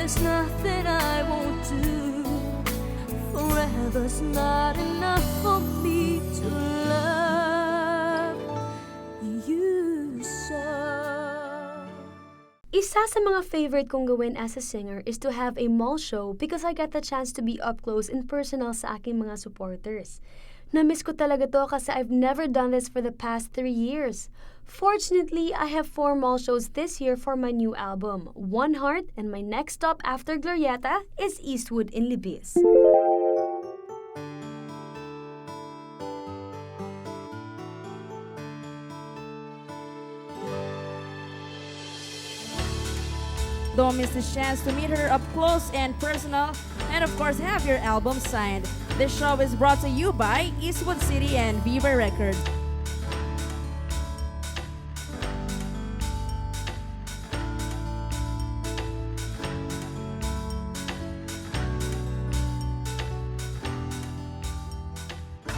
there's nothing I won't do. Forever's not enough for me to love you so. Isa sa mga favorite kong gawin as a singer is to have a mall show because I get the chance to be up close and personal sa aking mga supporters. Na-miss ko talaga to kasi I've never done this for the past 3 years. Fortunately, I have 4 mall shows this year for my new album, One Heart, and my next stop after Glorieta is Eastwood in Libis. Don't miss the chance to meet her up close and personal, and of course have your album signed. This show is brought to you by Eastwood City and Viva Records.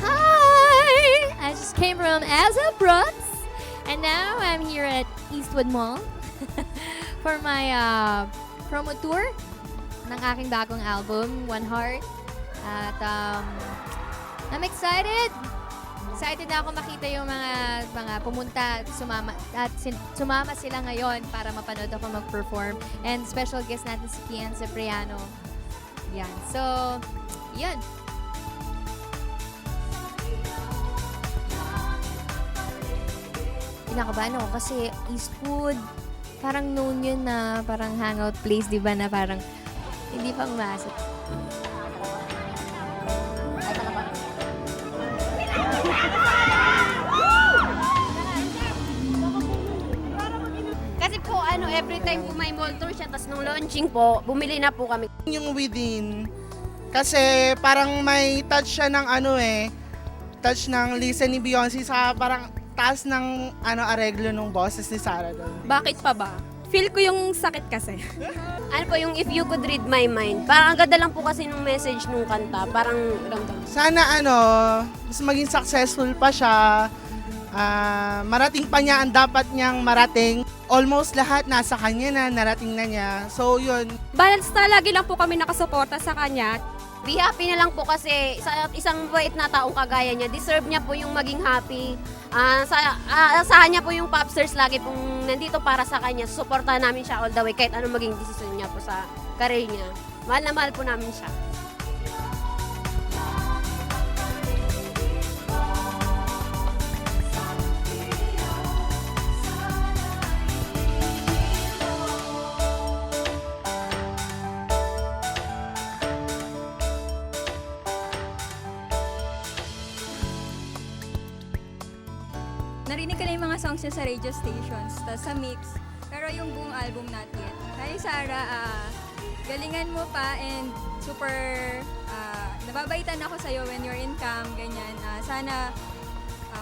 Hi! I just came from Asa Brooks, and now I'm here at Eastwood Mall for my promo tour ng aking bagong album, One Heart. At I'm excited. Excited na ako makita yung mga pumunta at sumama sila ngayon para mapanood ako mag-perform. And special guest natin si Kian Cipriano. Yan. So, yan. Kinakabahan ako kasi Eastwood, parang known yun na parang hangout place, di ba, na parang hindi pa umasok. Kasi po, every time po may mall tour siya, tapos nung launching po, bumili na po kami. Yung Within, kasi parang may touch siya ng touch ng Listen ni Beyonce sa parang taas ng areglo ng boses ni Sarah doon. Bakit pa ba? Feel ko yung sakit kasi. Ano po yung If You Could Read My Mind? Parang ang ganda lang po kasi nung message nung kanta. Parang ramdam. Sana mas maging successful pa siya. Marating pa niya ang dapat niyang marating. Almost lahat nasa kanya na, narating na niya. So yun. Balance na lagi lang po kami nakasuporta sa kanya. Be happy na lang po kasi sa isang bait na taong kagaya niya, deserve niya po yung maging happy. Asahan niya po yung Popsters lagi pong nandito para sa kanya. Suportahan namin siya all the way kahit anong maging desisyon niya po sa career niya. Mahal na mahal po namin siya. Narinig ko na yung mga songs niya sa radio stations, tapos sa mix. Pero yung buong album natin. Hi Sarah, galingan mo pa and super nababaitan ako sa'yo when you're in camp, ganyan. Sana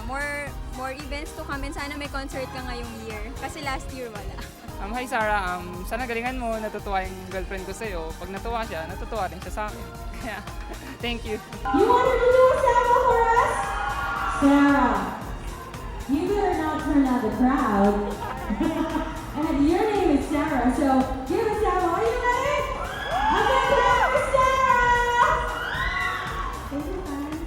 more events to come and sana may concert ka ngayong year. Kasi last year wala. Hi Sarah, sana galingan mo, natutuwa yung girlfriend ko sa'yo. Pag natuwa siya, natutuwa rin siya sa akin. Kaya, thank you. You want to do a Sarah for us? Sarah, you better not turn out the crowd. And your name is Sarah, so give us Sarah. Are you ready? Okay, clap for Sarah! Thank you, guys.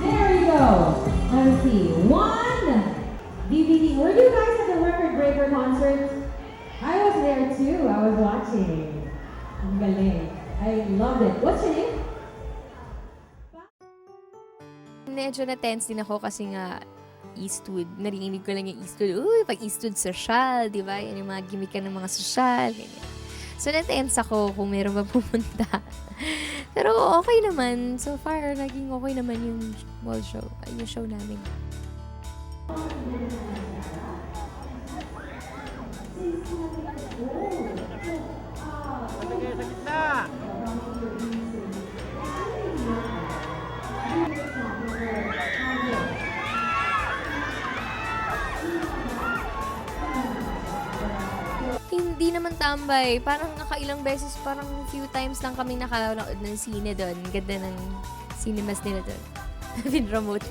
There you go. Let's see. One DVD. Were you guys at the Record Breaker concert? I was there too. I was watching. Ang galing. I loved it. What's your name? Medyo na-tense din ako kasi nga Eastwood. Narinig ko lang yung Eastwood. Uy, pag Eastwood social, di ba? Yan yung mga gimmick ng mga social. Ganyan. So, na-tense ako kung meron ba pumunta. Pero okay naman. So far, naging okay naman yung mall show. Yung show namin. akong tambay. Parang nakailang beses, parang few times lang kami nakanood ng sine doon. Ganda ng cinemas nila doon. Pinromote.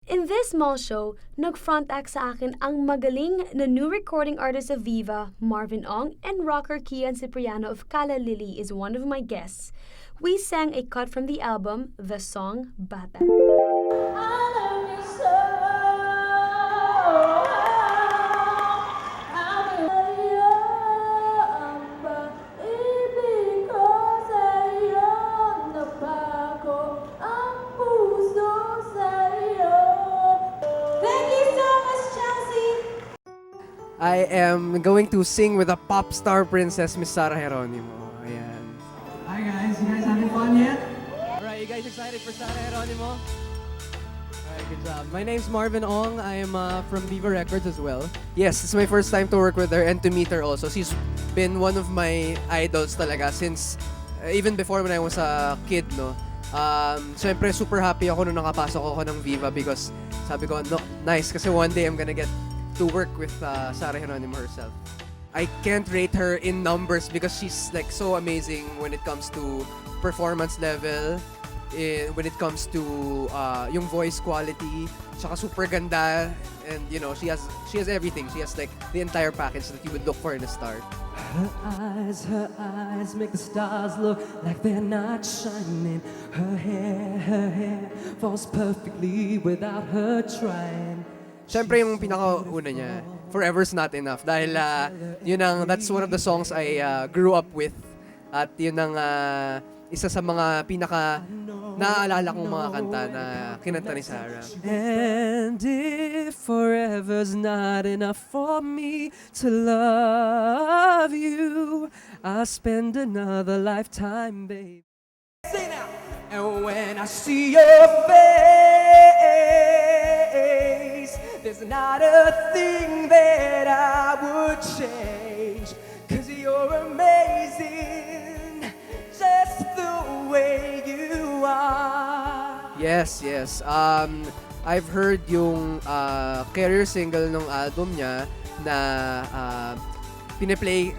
In this mall show, nag-front act sa akin ang magaling na new recording artist of Viva, Marvin Ong, and rocker Kian Cipriano of Kala Lily is one of my guests. We sang a cut from the album, the song Bata. I am going to sing with a pop star princess, Miss Sarah Geronimo. Ayan. Hi guys, you guys having fun yet? Alright, you guys excited for Sarah Geronimo? Alright, good job. My name's Marvin Ong. I am from Viva Records as well. Yes, it's my first time to work with her and to meet her also. She's been one of my idols talaga since even before when I was a kid, no? Siyempre, super happy ako nung nakapasok ako ng Viva because sabi ko, no, nice, kasi one day I'm gonna get to work with Sarah Geronimo herself. I can't rate her in numbers because she's like so amazing when it comes to performance level, when it comes to yung voice quality, saka super ganda, and you know, she has everything. She has like the entire package that you would look for in a star. Her eyes make the stars look like they're not shining. Her hair falls perfectly without her trying. Siyempre yung pinakauna niya, Forever's Not Enough. Dahil that's one of the songs I grew up with. At yun ang isa sa mga pinaka naaalala kong mga kanta na kinanta ni Sarah. And if forever's not enough for me to love you, I'll spend another lifetime, babe. Say now. And when I see your face, there's not a thing that I would change. 'Cause you're amazing, just the way you are. Yes. I've heard yung career single ng album niya na piniplay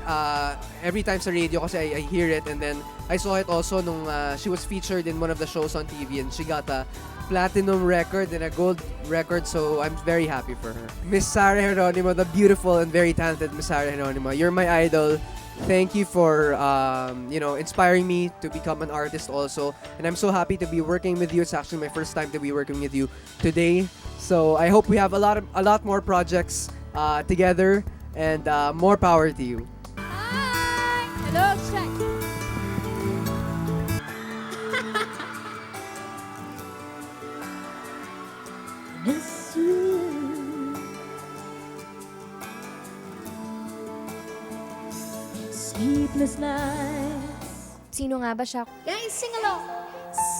every time sa radio kasi I hear it, and then I saw it also nung she was featured in one of the shows on TV and she got a platinum record and a gold record, so I'm very happy for her. Miss Sarah Geronimo, the beautiful and very talented Miss Sarah Geronimo, you're my idol. Thank you for inspiring me to become an artist also, and I'm so happy to be working with you. It's actually my first time to be working with you today, so I hope we have a lot more projects together, and more power to you. Hi! Hello, check! Miss you. Sleepless nights. Sino nga ba siya? Guys, sing along!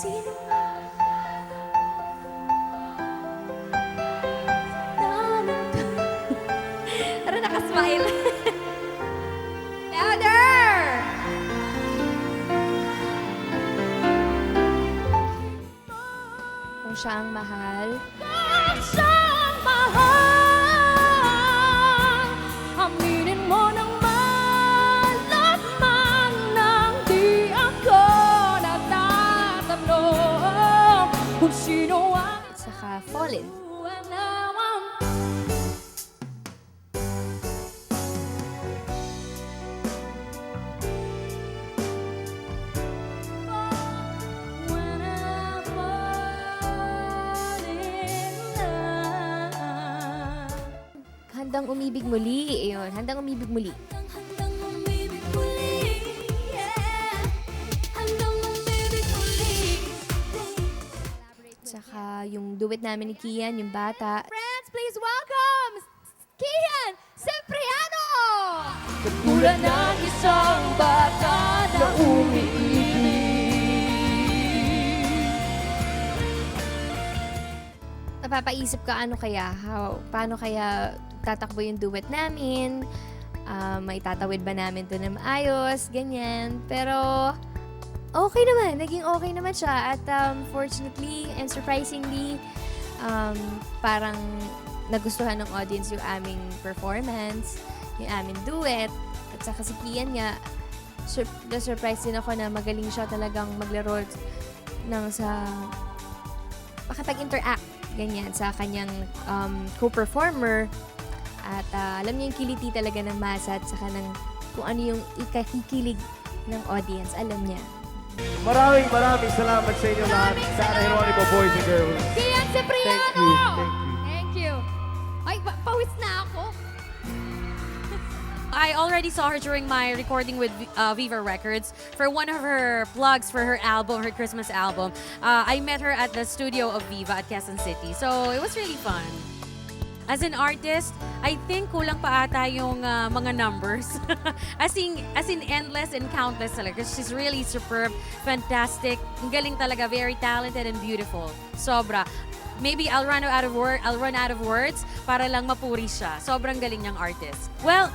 Sino nga? Tara, nakasmile. Louder! Kung siya ang mahal, Siyang mahal. Aminin mo nang malaman nang di ako nagtatanong kung sino ang at saka Fallen. nawang. When I fall in love. Handang umibig muli. Ayun, handang umibig muli. Handang umibig muli, yeah. Handang umibig muli. Tsaka yung duet namin ni Kian, yung bata. Friends, please welcome Kian Cipriano! Katulad ng isang bata na umiibig. Napapaisip ka paano kaya tatakbo yung duet namin, maitatawid ba namin ito na maayos, ganyan. Pero Okay naman, naging okay naman siya. At fortunately and surprisingly, parang nagustuhan ng audience yung aming performance, yung aming duet. At saka si Kian nga, na-surprise din ako na magaling siya talagang maglaro makapag-interact ganyan sa kanyang co-performer. At alam niya yung kiliti talaga ng masa at saka ng kung ano yung ikakikilig ng audience. Alam niya. Maraming salamat sa inyo lahat. Sarah Geronimo, boys and girls. Kian Cipriano! Thank you. Thank you. Ay, pawis na ako. I already saw her during my recording with Viva Records for one of her plugs for her album, her Christmas album. I met her at the studio of Viva at Quezon City. So it was really fun. As an artist, I think kulang pa ata yung mga numbers. as in endless and countless talaga. She's really superb, fantastic, ang galing talaga, very talented and beautiful. Sobra. Maybe I'll run out of words para lang mapuri siya. Sobrang galing niyang artist. Well,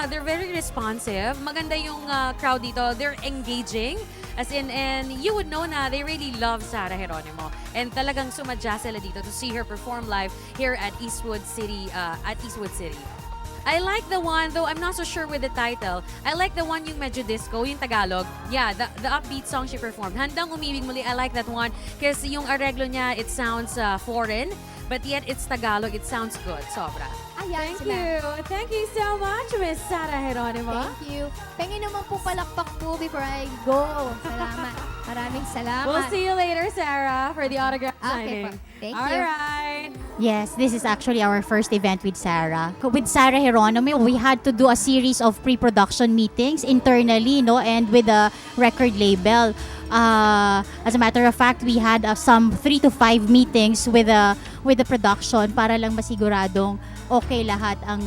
they're very responsive. Maganda yung crowd dito. They're engaging. As in, and you would know na they really love Sarah Geronimo. And talagang sumadya sila dito to see her perform live here at Eastwood City. I like the one, though I'm not so sure with the title. I like the one yung medyo disco, yung Tagalog. Yeah, the upbeat song she performed. Handang Umibig Muli, I like that one. Kasi yung arreglo niya, it sounds foreign. But yet, it's Tagalog. It sounds good. Sobra. Ayan Thank sila. you. Thank you so much, Miss Sarah Geronimo. Thank you. Pengen naman po palakpak po before I go. Salamat. Maraming salamat. We'll see you later, Sarah, for the autograph Okay signing. po. Thank All you. right. Yes, this is actually our first event with Sarah. With Sarah Geronimo, we had to do a series of pre-production meetings internally, no, and with the record label. As a matter of fact, we had some 3 to 5 meetings with the production para lang masiguradong okay lahat ang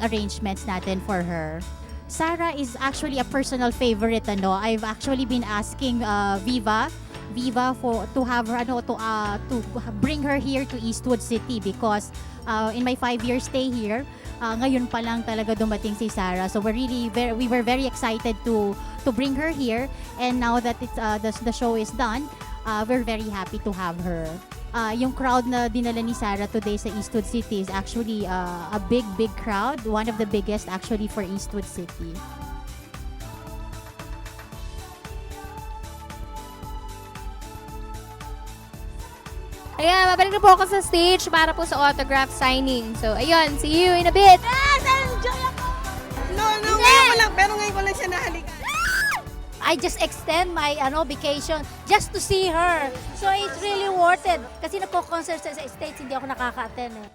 arrangements natin for her. Sarah is actually a personal favorite, ano. I've actually been asking Viva to have her to bring her here to Eastwood City because in my 5-year stay here, ngayon pa lang talaga dumating si Sarah. So we were very excited to bring her here, and now that the show is done, we're very happy to have her. Yung crowd na dinala ni Sarah today sa Eastwood City is actually a big crowd, one of the biggest actually for Eastwood City. Ayan, babalik na po ako sa stage para po sa autograph signing. So, ayun, see you in a bit. Yes, enjoy ako! No, ngayon ko lang, pero ngayon ko lang siya nahalikan. I just extend my vacation just to see her. So it's really worth it. Kasi nagko-concert sa States, hindi ako nakaka-attend eh.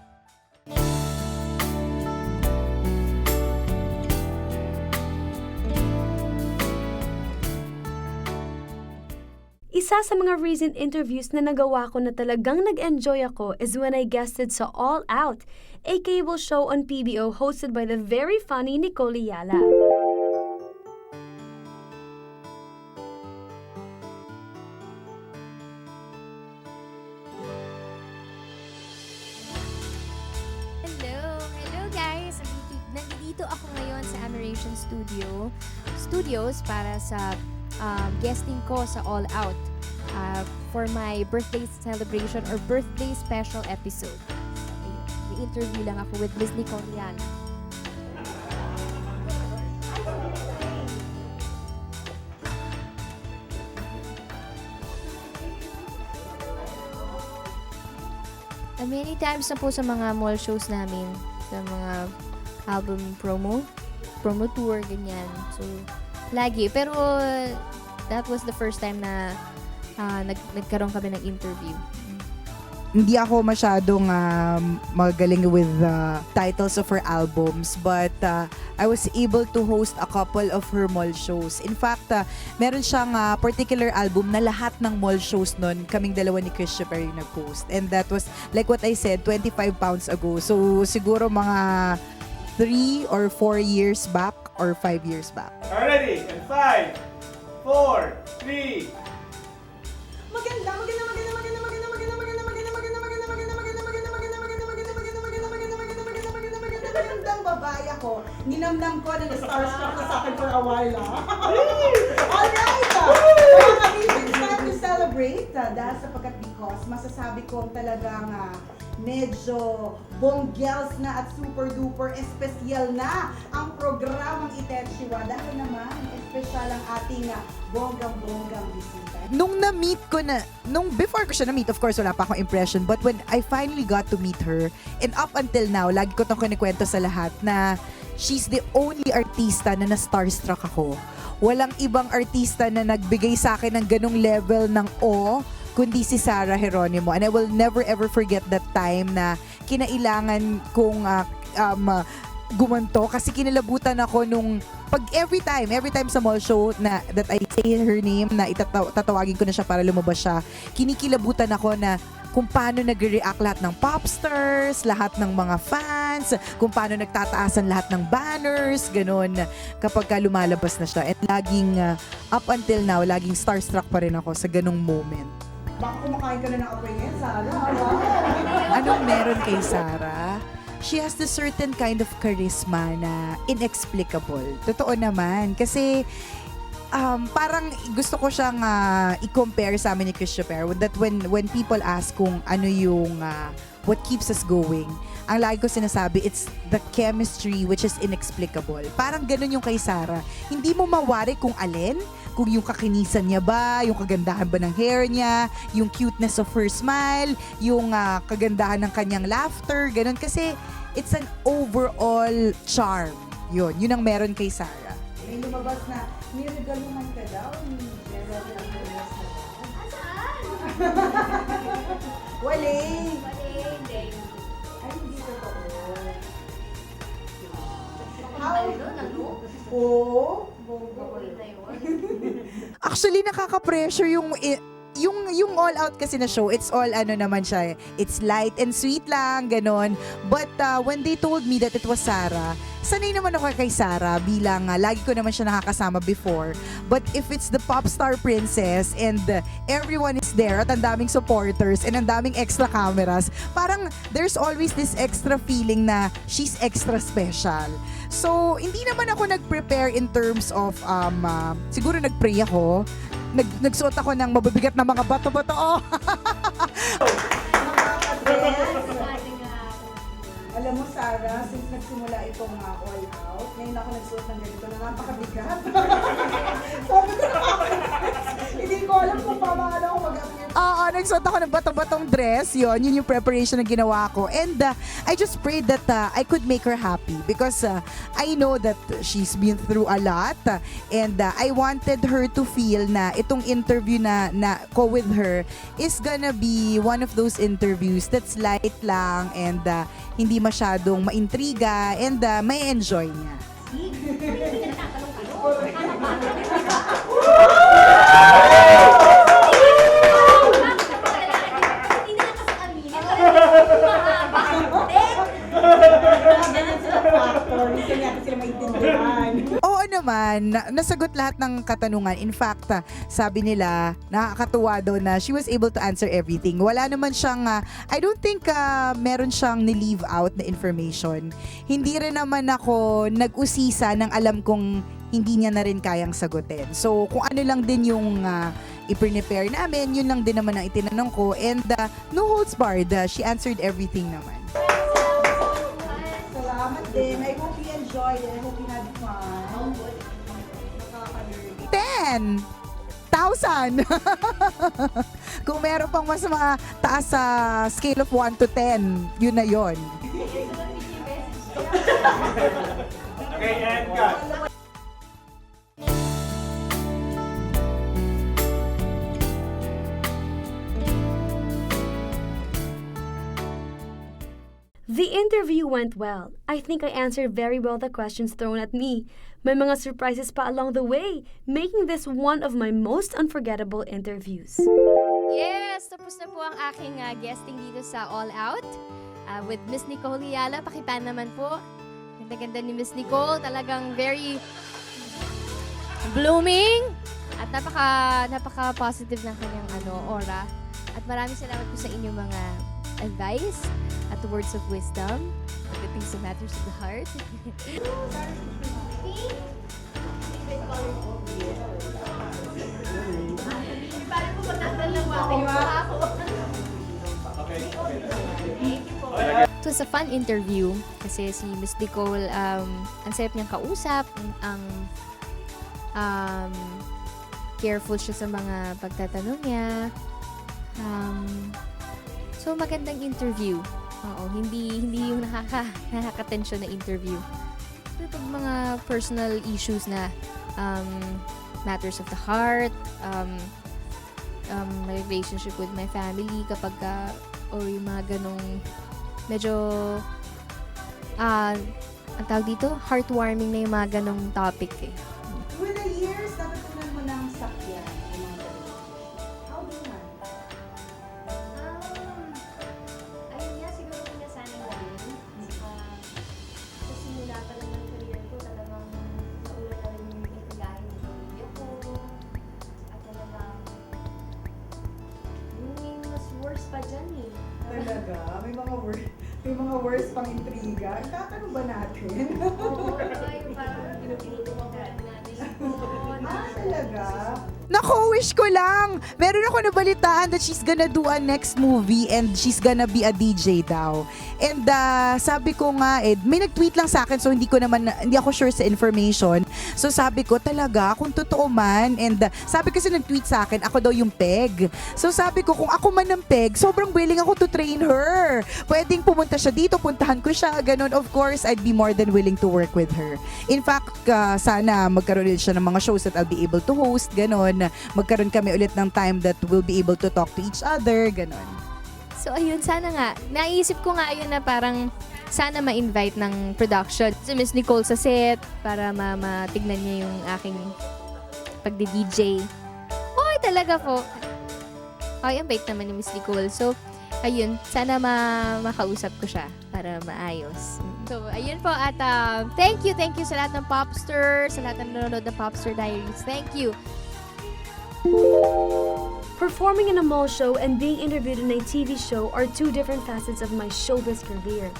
Isa sa mga recent interviews na nagawa ko na talagang nag-enjoy ako is when I guested sa All Out, a cable show on PBO hosted by the very funny Nicole Yala. Hello guys! Nandito ako ngayon sa Admiration Studios para sa guesting ko sa All Out for my birthday celebration or birthday special episode. May interview lang ako with Miss Nicole Yala. Many times na po sa mga mall shows namin, sa mga album promo tour, ganyan. So, lagi. Pero, that was the first time na nagkaroon kami ng interview. Hindi ako masyadong magaling with titles of her albums, but I was able to host a couple of her mall shows. In fact, meron siyang particular album na lahat ng mall shows nun, kaming dalawa ni Christian Perry nag-host. And that was, like what I said, 25 pounds ago. So siguro mga 3 or 4 years back or 5 years back. Already, in 5, 4, 3. Maganda. magandang babae ako. Ninamnam ko na na-starstruck na sa akin for a while. Alright! Mga kaibigan, it's time to celebrate. Dahil sapagkat because masasabi kong talagang medyo bonggels na at super duper espesyal na ang programang Itensiwa dahil naman espesyal ang ating bonggang-bonggang bisita. Nung na-meet ko na, before ko siya na-meet, of course, wala pa akong impression, but when I finally got to meet her, and up until now, lagi ko itong kinikwento sa lahat na she's the only artista na na-starstruck ako. Walang ibang artista na nagbigay sa akin ng ganong level ng kundi si Sarah Geronimo. And I will never ever forget that time na kinailangan kong gumanto kasi kinilabutan ako nung every time sa mall show na that I say her name na tatawagin ko na siya para lumabas siya, kinikilabutan ako na kung paano nag-react lahat ng popstars, lahat ng mga fans, kung paano nagtataasan lahat ng banners, ganun, kapag lumalabas na siya. At laging, up until now, laging starstruck pa rin ako sa ganung moment. Baka kumakain ka na ng apoy niya, Sarah. Anong meron kay Sarah? She has this certain kind of charisma na inexplicable. Totoo naman. Kasi parang gusto ko siyang i-compare sa amin ni Chris Chaper that when people ask kung ano yung what keeps us going, ang lagi ko sinasabi, it's the chemistry which is inexplicable. Parang ganun yung kay Sarah. Hindi mo mawari kung alin, kung yung kakinisan niya ba, yung kagandahan ba ng hair niya, yung cuteness of her smile, yung kagandahan ng kanyang laughter, ganun. Kasi it's an overall charm. Yun ang meron kay Sarah. May lumabas na, may regaluhan ka daw. Wale! Ay, hindi totoo. Oo. Actually, nakaka-pressure yung all out kasi na show. It's all naman siya. It's light and sweet lang, ganon. But when they told me that it was Sarah, sanay naman ako kay Sarah bilang lagi ko naman siya nakakasama before. But if it's the pop star princess and everyone is there at ang daming supporters and ang daming extra cameras, parang there's always this extra feeling na she's extra special. So, hindi naman ako nag-prepare in terms of, siguro nag-pray ako. Nagsuot ako ng mabibigat na mga bato-bato. Alam mo, Sarah, since nagsimula itong all out, ngayon ako nagsuot ng ganito na napakabigat. Sabi ko hindi ko alam kung paano ako mag-appear. Nagsuot ako ng bato-batong dress. Yun yung preparation na ginawa ko. And I just prayed that I could make her happy because I know that she's been through a lot. And I wanted her to feel na itong interview na ko with her is gonna be one of those interviews that's light lang and hindi masyadong maintriga and may enjoy niya. Oo naman, nasagot lahat ng katanungan. In fact, sabi nila, nakakatuwa daw na she was able to answer everything. Wala naman siyang, I don't think meron siyang ni-leave out na information. Hindi rin naman ako nag-usisa ng alam kong hindi niya na rin kayang sagutin. So, kung ano lang din yung i-prepare namin, yun lang din naman ang itinanong ko. And no holds barred, she answered everything naman. Salamat din. I hope you enjoyed it. I hope you had fun. 10,000! Kung meron pang mas mataas sa scale of 1 to 10, yun na yun. Okay, and cut. The interview went well. I think I answered very well the questions thrown at me. May mga surprises pa along the way, making this one of my most unforgettable interviews. Yes, tapos na po ang aking guesting dito sa All Out with Miss Nicole Hiala. Pakipan naman po. Ganda-ganda ni Miss Nicole. Talagang very blooming at napaka-positive ng kanyang aura. At maraming salamat po sa inyong mga advice at words of wisdom. pagdating sa matters of the heart. It was a fun interview kasi si Miss Nicole, ang sarap niyang kausap, ang careful siya sa mga pagtatanong niya. So magandang interview. Oo, hindi yung nakaka-tension na interview. Pero pag mga personal issues na matters of the heart, my relationship with my family kapag or yung mga ganong medyo ang tawag dito, heartwarming na yung mga ganong topic eh. With the years, natutunan mo ng sakyan. How do you man? Ayun nga, siguro ko na sana gawin. Sa simula pa lang ng career ko, talagang nauna na rin yung itigahin ng pamilya ko. At talagang, yung mas worse pa dyan eh. Talaga? May mga words pang intriga. Tatanong ba natin? Oo, yung parang pinupinuto ko natin. Talaga? Naku, wish ko lang! Meron ako nabalitaan that she's gonna do a next movie and she's gonna be a DJ daw. And sabi ko nga, may nag-tweet lang sa akin so hindi ako sure sa information. So sabi ko talaga, kung totoo man, and sabi kasi nag-tweet sa akin, ako daw yung peg. So sabi ko, kung ako man ng peg, sobrang willing ako to train her. Pwedeng pumunta siya dito, puntahan ko siya, ganun. Of course, I'd be more than willing to work with her. In fact, sana magkaroon ulit siya ng mga shows that I'll be able to host, ganun. Magkaroon kami ulit ng time that we'll be able to talk to each other, ganun. So ayun, sana nga. Naisip ko nga ayun na parang sana ma-invite ng production si Miss Nicole sa set para matignan niya yung aking pagdi-DJ. Oy, talaga po. Ay, ang bait naman ni Miss Nicole. So, ayun, sana makausap ko siya para maayos. So, ayun po at thank you sa lahat ng Popster, sa lahat ng nanonood ng Popster Diaries. Thank you. Performing in a mall show and being interviewed in a TV show are two different facets of my showbiz career.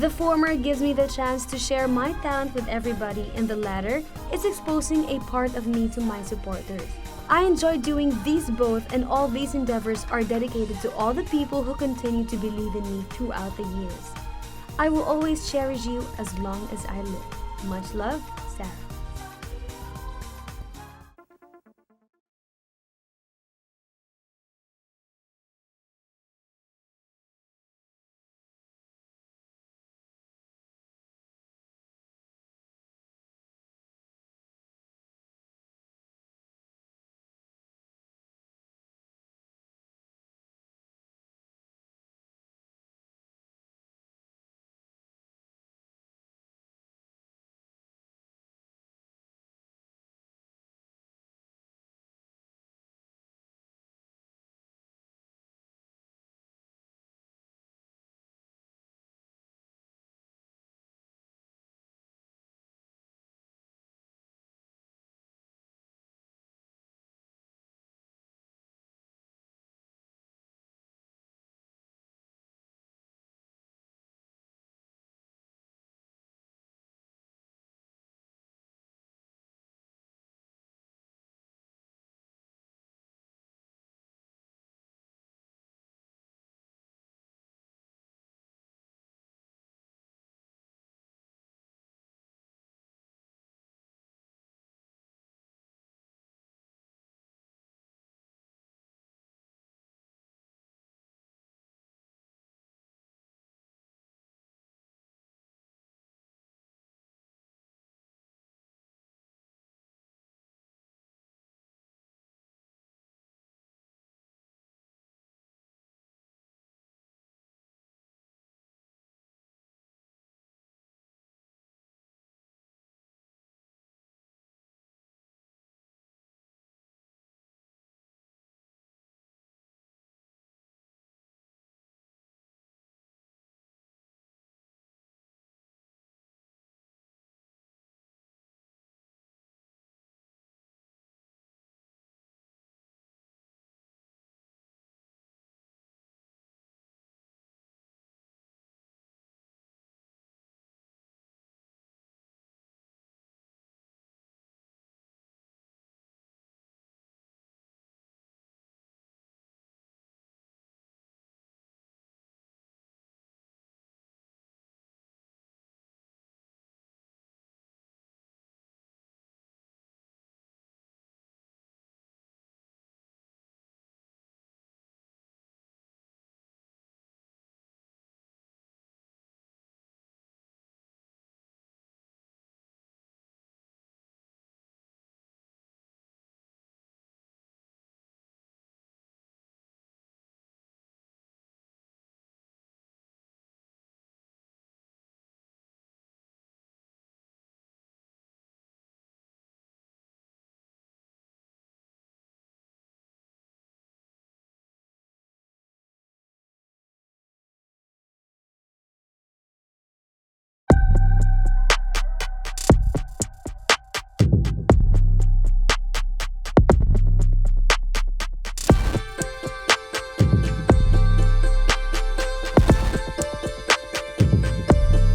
The former gives me the chance to share my talent with everybody, and the latter is exposing a part of me to my supporters. I enjoy doing these both, and all these endeavors are dedicated to all the people who continue to believe in me throughout the years. I will always cherish you as long as I live. Much love, Sarah.